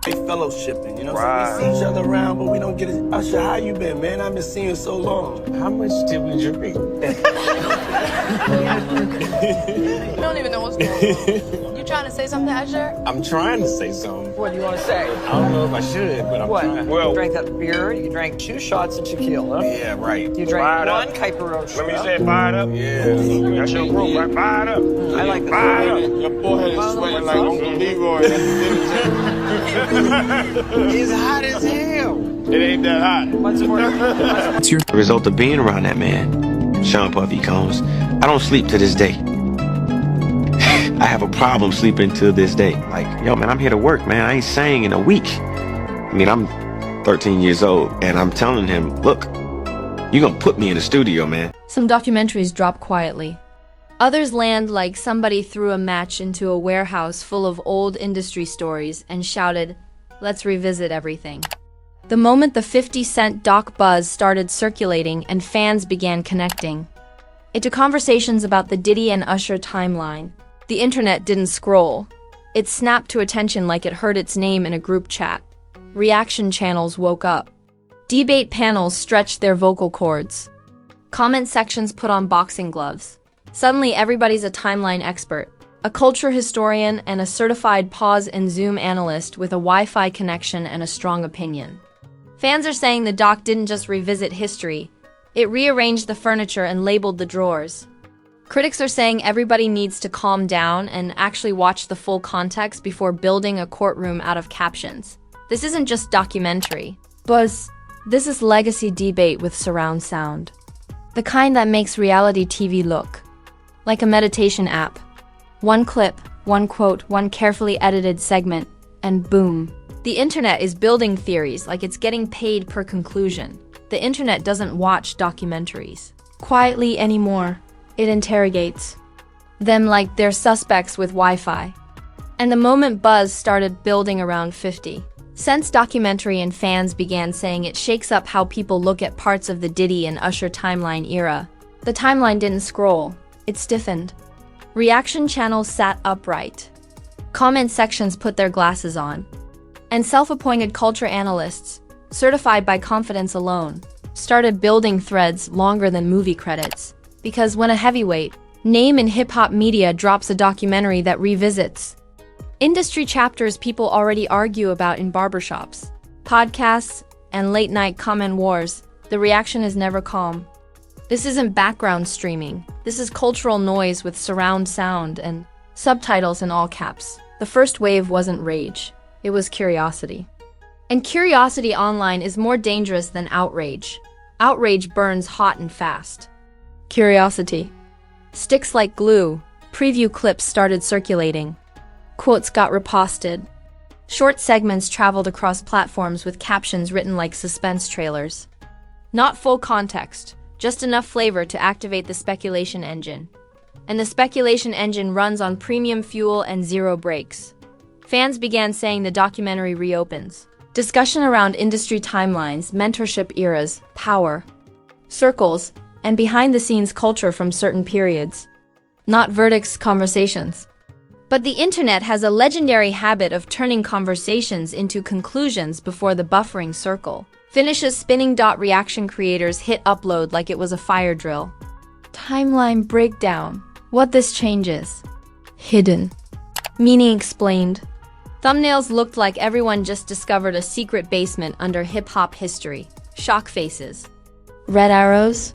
fellowshipping, you know? So we see each other around, but we don't get it. Usher, how you been, man? I've been seeing you so long. How much did we drink? You don't even know what's going on. You trying to say something, Usher? I'm trying to say something. What do you want to say? I don't know if I should, but I'm trying. You drank that beer, you drank 2 shots of tequila. Yeah, right. You drank 1 Kuiper Roach. Let me say fired up. Yeah. That's your group, right? Fired up. I like the Fired up. Your forehead is sweating like Uncle Leroy. It's hot as hell. It ain't that hot. What's more? It's your result of being around that man, Sean Puffy Combs. I don't sleep to this day. I have a problem sleeping to this day. Like, yo, man, I'm here to work, man. I ain't sang in a week. I mean, I'm 13 years old, and I'm telling him, look, you're gonna put me in the studio, man. Some documentaries drop quietly. Others land like somebody threw a match into a warehouse full of old industry stories and shouted, "Let's revisit everything." The moment the 50-cent doc buzz started circulating and fans began connecting into conversations about the Diddy and Usher timeline, the internet didn't scroll. It snapped to attention like it heard its name in a group chat. Reaction channels woke up. Debate panels stretched their vocal cords. Comment sections put on boxing gloves. Suddenly, everybody's a timeline expert, a culture historian, and a certified pause and zoom analyst with a Wi-Fi connection and a strong opinion. Fans are saying the doc didn't just revisit history, it rearranged the furniture and labeled the drawers. Critics are saying everybody needs to calm down and actually watch the full context before building a courtroom out of captions. This isn't just documentary. Buzz, this is legacy debate with surround sound. The kind that makes reality TV look like a meditation app. One clip, one quote, one carefully edited segment, and boom. The internet is building theories like it's getting paid per conclusion. The internet doesn't watch documentaries quietly anymore. It interrogates them like they're suspects with Wi-Fi. And the moment buzz started building around 50 Cent's documentary and fans began saying it shakes up how people look at parts of the Diddy and Usher timeline era. The timeline didn't scroll. It stiffened. Reaction channels sat upright. Comment sections put their glasses on. And self-appointed culture analysts, certified by confidence alone, started building threads longer than movie credits. Because when a heavyweight name in hip-hop media drops a documentary that revisits industry chapters people already argue about in barbershops, podcasts, and late-night comment wars, the reaction is never calm. This isn't background streaming. This is cultural noise with surround sound and subtitles in all caps. The first wave wasn't rage. It was curiosity. And curiosity online is more dangerous than outrage. Outrage burns hot and fast. Curiosity sticks like glue. Preview clips started circulating. Quotes got reposted. Short segments traveled across platforms with captions written like suspense trailers. Not full context, just enough flavor to activate the speculation engine. And the speculation engine runs on premium fuel and zero brakes. Fans began saying the documentary reopens. Discussion around industry timelines, mentorship eras, power, circles, and behind-the-scenes culture from certain periods. Not verdicts, conversations. But the internet has a legendary habit of turning conversations into conclusions before the buffering circle finishes spinning. Reaction creators hit upload like it was a fire drill. Timeline breakdown. What this changes. Hidden. Meaning explained. Thumbnails looked like everyone just discovered a secret basement under hip-hop history. Shock faces. Red arrows.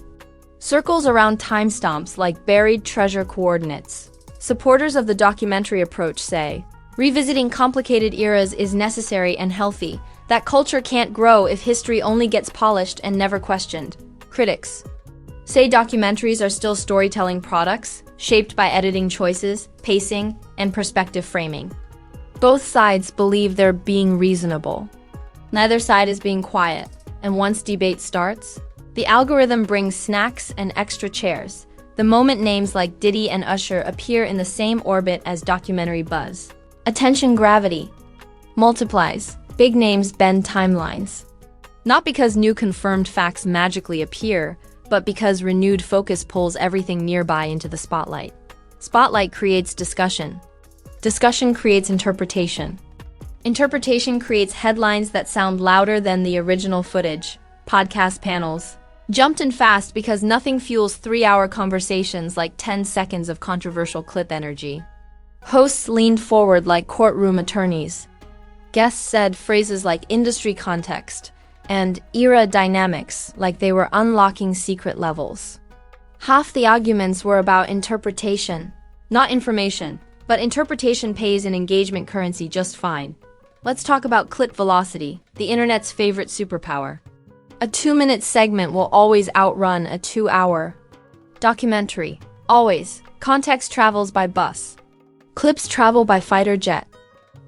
Circles around timestamps like buried treasure coordinates. Supporters of the documentary approach say, revisiting complicated eras is necessary and healthy. That culture can't grow if history only gets polished and never questioned. Critics say documentaries are still storytelling products, shaped by editing choices, pacing, and perspective framing. Both sides believe they're being reasonable. Neither side is being quiet, and once debate starts, the algorithm brings snacks and extra chairs. The moment names like Diddy and Usher appear in the same orbit as documentary buzz. Attention gravity multiplies. Big names bend timelines. Not because new confirmed facts magically appear, but because renewed focus pulls everything nearby into the spotlight. Spotlight creates discussion. Discussion creates interpretation. Interpretation creates headlines that sound louder than the original footage. Podcast panels jumped in fast because nothing fuels 3-hour conversations like 10 seconds of controversial clip energy. Hosts leaned forward like courtroom attorneys. Guests said phrases like industry context and era dynamics like they were unlocking secret levels. Half the arguments were about interpretation, not information, but interpretation pays in engagement currency just fine. Let's talk about clip velocity, the internet's favorite superpower. A 2-minute segment will always outrun a 2-hour documentary. Always. Context travels by bus. Clips travel by fighter jet.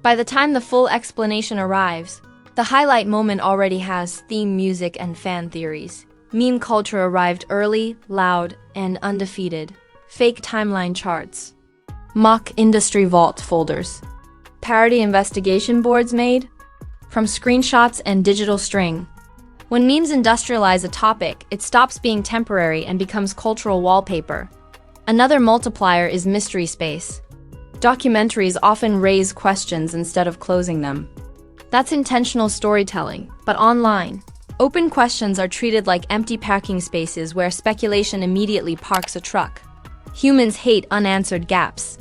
By the time the full explanation arrives, the highlight moment already has theme music and fan theories. Meme culture arrived early, loud, and undefeated. Fake timeline charts. Mock industry vault folders. Parody investigation boards made from screenshots and digital string. When memes industrialize a topic, it stops being temporary and becomes cultural wallpaper. Another multiplier is mystery space. Documentaries often raise questions instead of closing them. That's intentional storytelling, but online, open questions are treated like empty parking spaces where speculation immediately parks a truck. Humans hate unanswered gaps.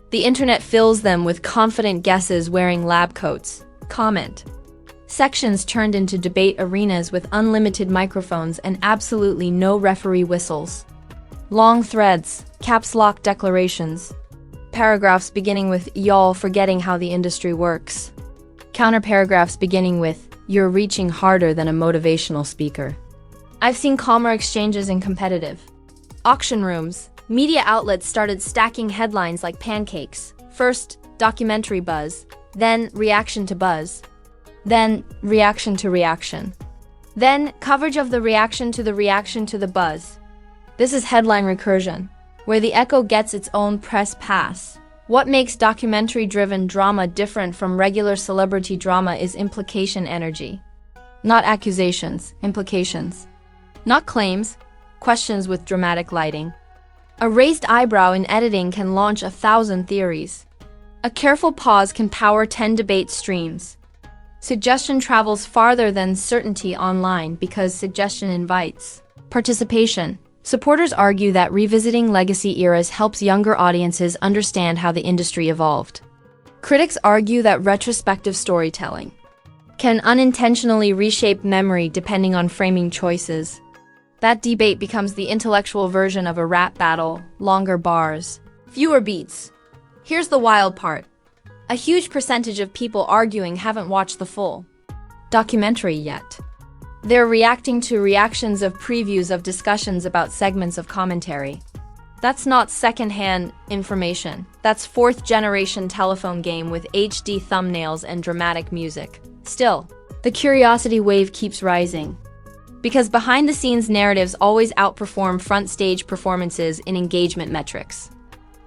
The internet fills them with confident guesses wearing lab coats. Comment sections turned into debate arenas with unlimited microphones and absolutely no referee whistles. Long threads, caps lock declarations, paragraphs beginning with "y'all forgetting how the industry works." Counter-paragraphs beginning with "you're reaching harder than a motivational speaker." I've seen calmer exchanges in competitive auction rooms. Media outlets started stacking headlines like pancakes. First, documentary buzz, then reaction to buzz, then reaction to reaction, then coverage of the reaction to the reaction to the buzz. This is headline recursion, where the echo gets its own press pass. What makes documentary-driven drama different from regular celebrity drama is implication energy. Not accusations, implications. Not claims, questions with dramatic lighting. A raised eyebrow in editing can launch 1,000 theories. A careful pause can power 10 debate streams. Suggestion travels farther than certainty online because suggestion invites participation. Supporters argue that revisiting legacy eras helps younger audiences understand how the industry evolved. Critics argue that retrospective storytelling can unintentionally reshape memory depending on framing choices. That debate becomes the intellectual version of a rap battle, longer bars, fewer beats. Here's the wild part. A huge percentage of people arguing haven't watched the full documentary yet. They're reacting to reactions of previews of discussions about segments of commentary. That's not secondhand information. That's fourth-generation telephone game with HD thumbnails and dramatic music. Still, the curiosity wave keeps rising. Because behind-the-scenes narratives always outperform front-stage performances in engagement metrics.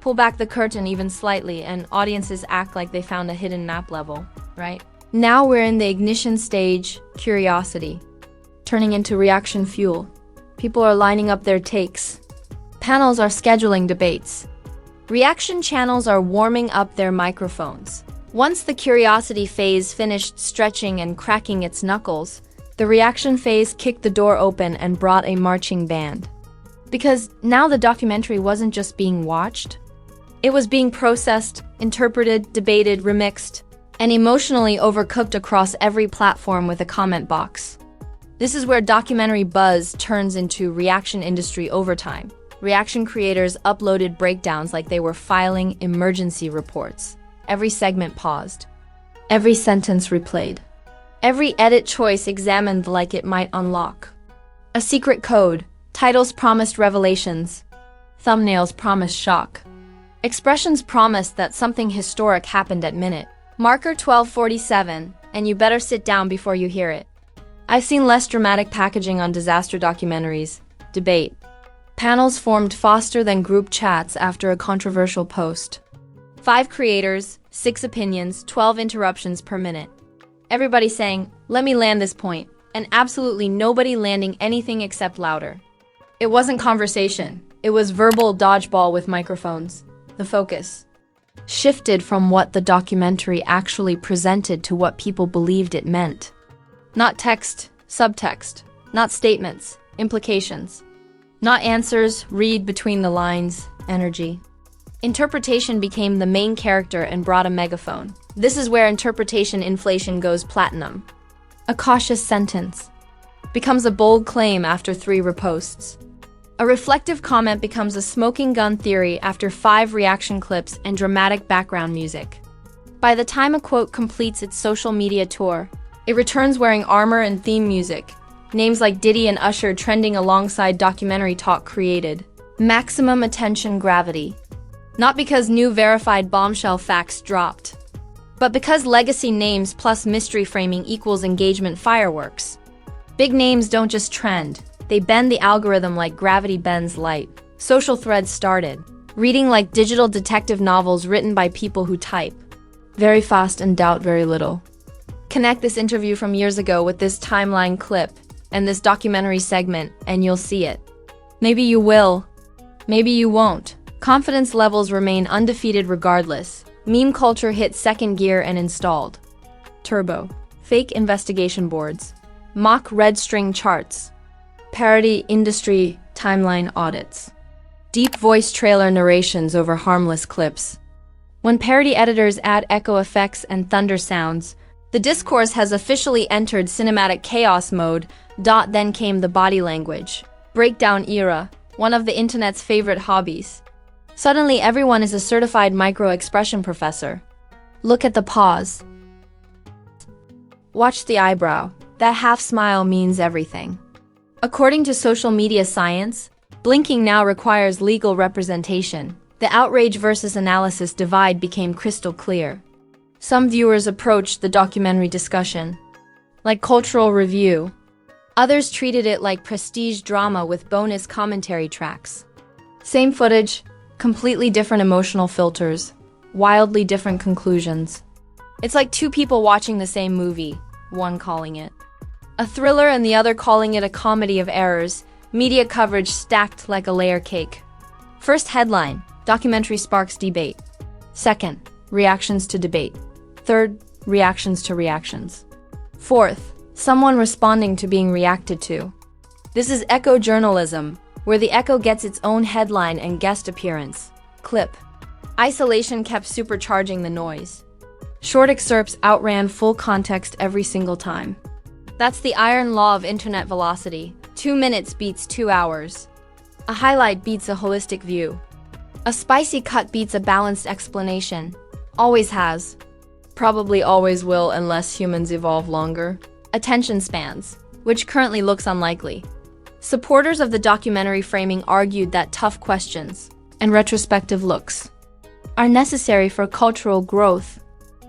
Pull back the curtain even slightly and audiences act like they found a hidden map level, right? Now we're in the ignition stage, curiosity, turning into reaction fuel. People are lining up their takes. Panels are scheduling debates. Reaction channels are warming up their microphones. Once the curiosity phase finished stretching and cracking its knuckles, the reaction phase kicked the door open and brought a marching band. Because now the documentary wasn't just being watched, it was being processed, interpreted, debated, remixed, and emotionally overcooked across every platform with a comment box. This is where documentary buzz turns into reaction industry overtime. Reaction creators uploaded breakdowns like they were filing emergency reports. Every segment paused. Every sentence replayed. Every edit choice examined like it might unlock a secret code. Titles promised revelations. Thumbnails promised shock. Expressions promised that something historic happened at minute. Marker 1247, and you better sit down before you hear it. I've seen less dramatic packaging on disaster documentaries. Debate. Panels formed faster than group chats after a controversial post. 5 creators, 6 opinions, 12 interruptions per minute. Everybody saying, "Let me land this point," and absolutely nobody landing anything except louder. It wasn't conversation. It was verbal dodgeball with microphones. The focus. shifted from what the documentary actually presented to what people believed it meant. Not text, subtext, not statements, implications. Not answers, read between the lines, energy. Interpretation became the main character and brought a megaphone. This is where interpretation inflation goes platinum. A cautious sentence becomes a bold claim after 3 reposts. A reflective comment becomes a smoking gun theory after 5 reaction clips and dramatic background music. By the time a quote completes its social media tour, it returns wearing armor and theme music. Names like Diddy and Usher trending alongside documentary talk created maximum attention gravity. Not because new verified bombshell facts dropped, but because legacy names plus mystery framing equals engagement fireworks. Big names don't just trend, they bend the algorithm like gravity bends light. Social threads started, reading like digital detective novels written by people who type very fast and doubt very little. Connect this interview from years ago with this timeline clip and this documentary segment, and you'll see it. Maybe you will, maybe you won't. Confidence levels remain undefeated regardless. Meme culture hit second gear and installed. Turbo. Fake investigation boards. Mock red string charts. Parody industry timeline audits. Deep voice trailer narrations over harmless clips. When parody editors add echo effects and thunder sounds, the discourse has officially entered cinematic chaos mode. Then came the body language. Breakdown era, one of the internet's favorite hobbies. Suddenly everyone is a certified micro-expression professor. Look at the pause. Watch the eyebrow. That half smile means everything. According to social media science, blinking now requires legal representation. The outrage versus analysis divide became crystal clear. Some viewers approached the documentary discussion like cultural review. Others treated it like prestige drama with bonus commentary tracks. Same footage, completely different emotional filters, wildly different conclusions. It's like 2 people watching the same movie, one calling it a thriller and the other calling it a comedy of errors, media coverage stacked like a layer cake. First headline, documentary sparks debate. Second, reactions to debate. Third, reactions to reactions. Fourth, someone responding to being reacted to. This is echo journalism, where the echo gets its own headline and guest appearance. Clip. Isolation kept supercharging the noise. Short excerpts outran full context every single time. That's the iron law of internet velocity. 2 minutes beats 2 hours. A highlight beats a holistic view. A spicy cut beats a balanced explanation. Always has. Probably always will unless humans evolve longer. Attention spans, which currently looks unlikely. Supporters of the documentary framing argued that tough questions and retrospective looks are necessary for cultural growth.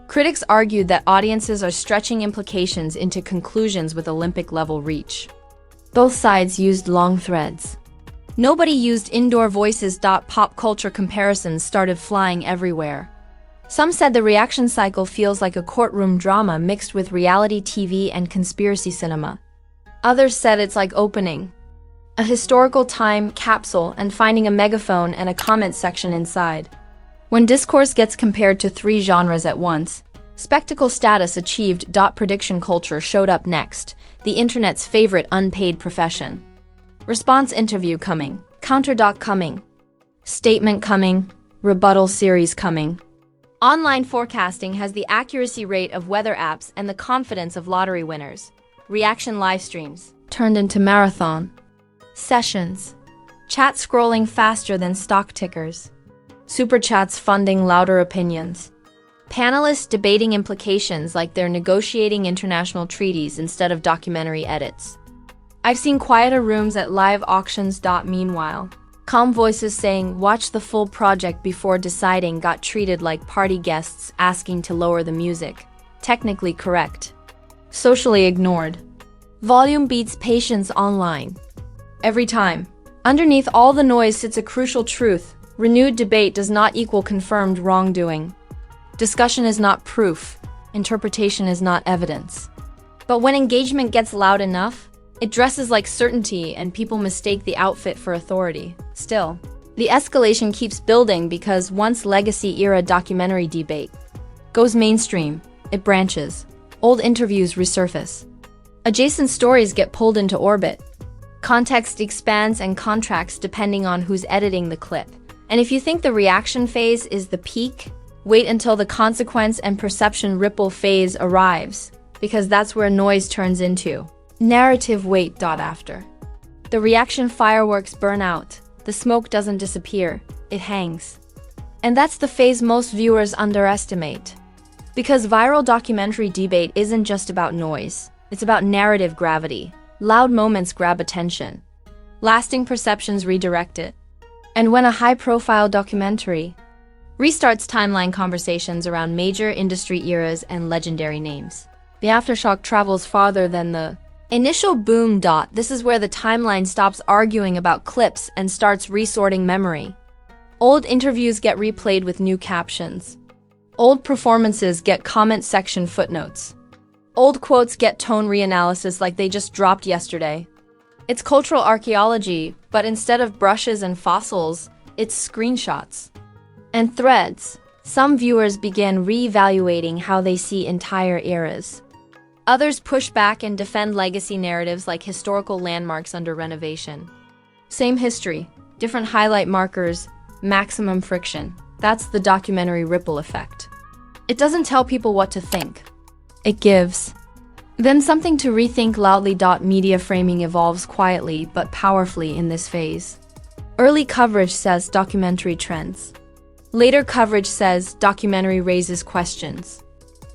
Critics argued that audiences are stretching implications into conclusions with Olympic-level reach. Both sides used long threads. Nobody used indoor voices. Pop culture comparisons started flying everywhere. Some said the reaction cycle feels like a courtroom drama mixed with reality TV and conspiracy cinema. Others said it's like opening a historical time capsule and finding a megaphone and a comment section inside. When discourse gets compared to 3 genres at once, spectacle status achieved. Prediction culture showed up next, the internet's favorite unpaid profession. Response interview coming, counter coming, statement coming, rebuttal series coming. Online forecasting has the accuracy rate of weather apps and the confidence of lottery winners. Reaction live streams turned into marathon sessions. Chat scrolling faster than stock tickers. Super chats funding louder opinions. Panelists debating implications like they're negotiating international treaties instead of documentary edits. I've seen quieter rooms at live auctions. Meanwhile, calm voices saying watch the full project before deciding got treated like party guests asking to lower the music. Technically correct. Socially ignored. Volume beats patience online. Every time. Underneath all the noise sits a crucial truth. Renewed debate does not equal confirmed wrongdoing. Discussion is not proof. Interpretation is not evidence. But when engagement gets loud enough, it dresses like certainty and people mistake the outfit for authority. Still, The escalation keeps building because once legacy-era documentary debate goes mainstream, it branches. Old interviews resurface. Adjacent stories get pulled into orbit. Context expands and contracts depending on who's editing the clip. And if you think the reaction phase is the peak, wait until the consequence and perception ripple phase arrives, because that's where noise turns into narrative weight. After the reaction fireworks burn out, the smoke doesn't disappear, it hangs. And that's the phase most viewers underestimate. Because viral documentary debate isn't just about noise, it's about narrative gravity. Loud moments grab attention. Lasting perceptions redirect it. And when a high-profile documentary restarts timeline conversations around major industry eras and legendary names, the aftershock travels farther than the initial boom. This is where the timeline stops arguing about clips and starts resorting memory. Old interviews get replayed with new captions. Old performances get comment section footnotes. Old quotes get tone reanalysis like they just dropped yesterday. It's cultural archaeology, but instead of brushes and fossils, it's screenshots and threads. Some viewers begin reevaluating how they see entire eras. Others push back and defend legacy narratives like historical landmarks under renovation. Same history, different highlight markers, maximum friction. That's the documentary ripple effect. It doesn't tell people what to think. It gives them something to rethink loudly. Media framing evolves quietly but powerfully in this phase. Early coverage says documentary trends. Later coverage says documentary raises questions.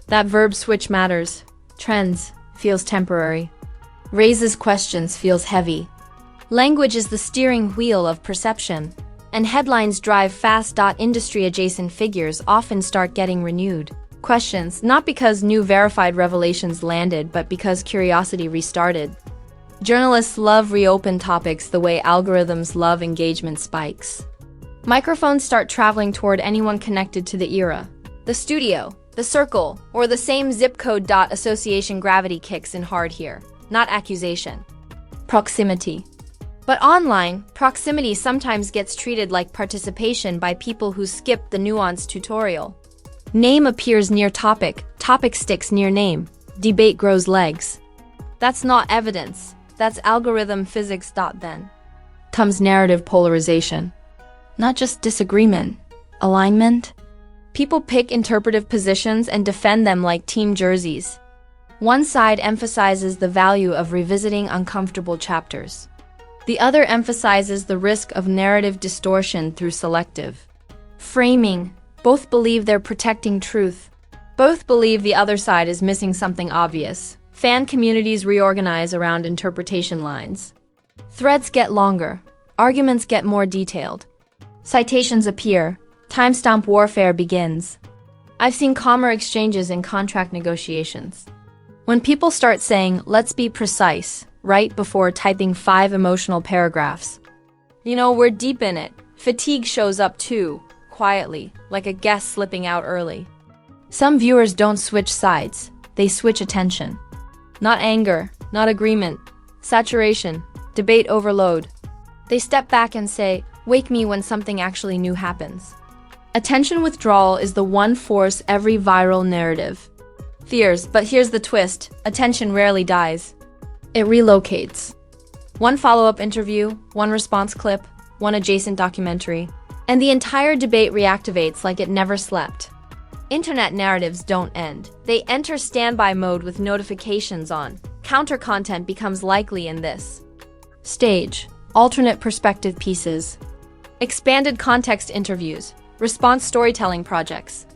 That verb switch matters. Trends feels temporary. Raises questions feels heavy. Language is the steering wheel of perception, and headlines drive fast. Industry-adjacent figures often start getting renewed questions, not because new verified revelations landed, but because curiosity restarted. Journalists love reopened topics the way algorithms love engagement spikes. Microphones start traveling toward anyone connected to the era. The studio, the circle, or the same zip code. Association gravity kicks in hard here, not accusation. Proximity. But online, proximity sometimes gets treated like participation by people who skip the nuanced tutorial. Name appears near topic, topic sticks near name, debate grows legs. That's not evidence, that's algorithm physics. Then comes narrative polarization. Not just disagreement, alignment. People pick interpretive positions and defend them like team jerseys. One side emphasizes the value of revisiting uncomfortable chapters. The other emphasizes the risk of narrative distortion through selective framing. Both believe they're protecting truth. Both believe the other side is missing something obvious. Fan communities reorganize around interpretation lines. Threads get longer. Arguments get more detailed. Citations appear. Timestamp warfare begins. I've seen calmer exchanges in contract negotiations. When people start saying, "Let's be precise," right before typing 5 emotional paragraphs. We're deep in it. Fatigue shows up too, quietly, like a guest slipping out early. Some viewers don't switch sides, they switch attention. Not anger, not agreement, saturation, debate overload. They step back and say, "Wake me when something actually new happens." Attention withdrawal is the one force every viral narrative fears, but here's the twist: attention rarely dies. It relocates. One follow-up interview, one response clip, one adjacent documentary, and the entire debate reactivates like it never slept. Internet narratives don't end. They enter standby mode with notifications on. Counter content becomes likely in this stage. Alternate perspective pieces. Expanded context interviews. Response storytelling projects.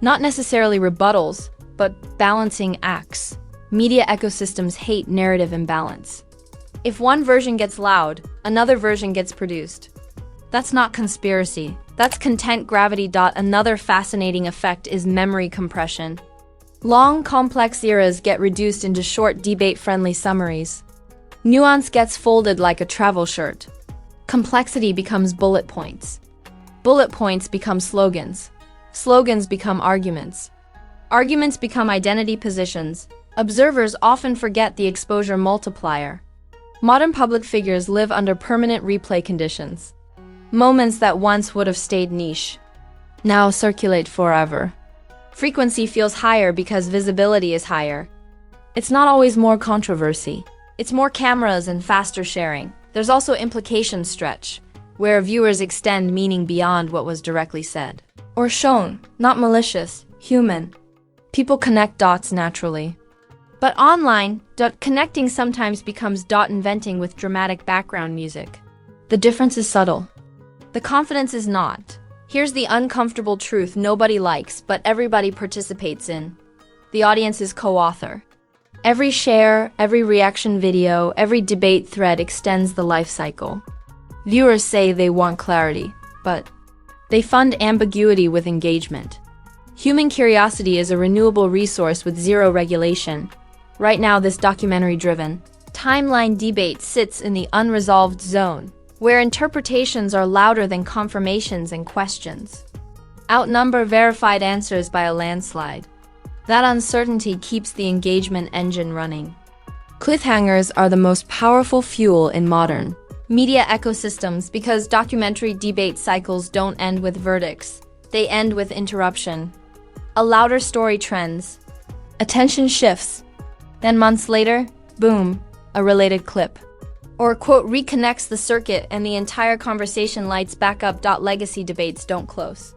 Not necessarily rebuttals, but balancing acts. Media ecosystems hate narrative imbalance. If one version gets loud, another version gets produced. That's not conspiracy. That's content gravity. Another fascinating effect is memory compression. Long, complex eras get reduced into short, debate-friendly summaries. Nuance gets folded like a travel shirt. Complexity becomes bullet points. Bullet points become slogans. Slogans become arguments. Arguments become identity positions. Observers often forget the exposure multiplier. Modern public figures live under permanent replay conditions. Moments that once would have stayed niche now circulate forever. Frequency feels higher because visibility is higher. It's not always more controversy. It's more cameras and faster sharing. There's also implication stretch, where viewers extend meaning beyond what was directly said. Or shown, not malicious, human. People connect dots naturally. But online, connecting sometimes becomes dot inventing with dramatic background music. The difference is subtle. The confidence is not. Here's the uncomfortable truth nobody likes, but everybody participates in. The audience is co-author. Every share, every reaction video, every debate thread extends the life cycle. Viewers say they want clarity, but they fund ambiguity with engagement. Human curiosity is a renewable resource with zero regulation. Right now, this documentary-driven, timeline debate sits in the unresolved zone, where interpretations are louder than confirmations and questions. Outnumber verified answers by a landslide. That uncertainty keeps the engagement engine running. Cliffhangers are the most powerful fuel in modern media ecosystems because documentary debate cycles don't end with verdicts. They end with interruption. A louder story trends. Attention shifts. Then months later, boom, a related clip. Or quote reconnects the circuit and the entire conversation lights back up. Legacy debates don't close.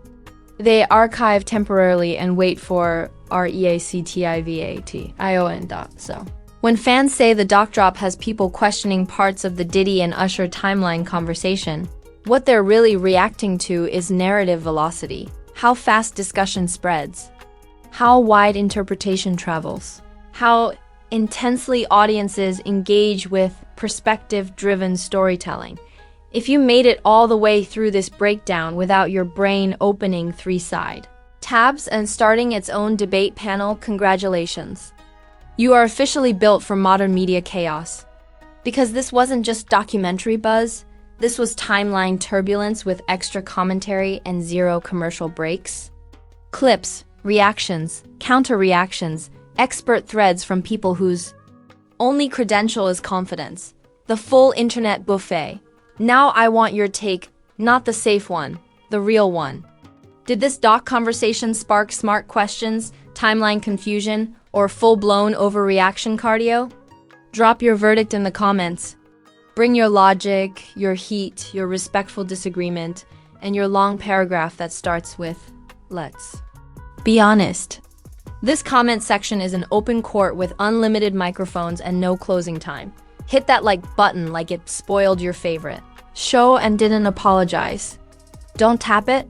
They archive temporarily and wait for reactivitation. So when fans say the doc drop has people questioning parts of the Diddy and Usher timeline conversation, what they're really reacting to is narrative velocity, how fast discussion spreads, how wide interpretation travels, how intensely audiences engage with perspective-driven storytelling. If you made it all the way through this breakdown without your brain opening 3-side tabs and starting its own debate panel, congratulations. You are officially built for modern media chaos. Because this wasn't just documentary buzz, this was timeline turbulence with extra commentary and zero commercial breaks. Clips, reactions, counter-reactions, expert threads from people whose only credential is confidence. The full internet buffet. Now I want your take, not the safe one, the real one. Did this doc conversation spark smart questions, timeline confusion, or full-blown overreaction cardio? Drop your verdict in the comments. Bring your logic, your heat, your respectful disagreement, and your long paragraph that starts with, "Let's be honest." This comment section is an open court with unlimited microphones and no closing time. Hit that like button like it spoiled your favorite. Show and didn't apologize. Don't tap it.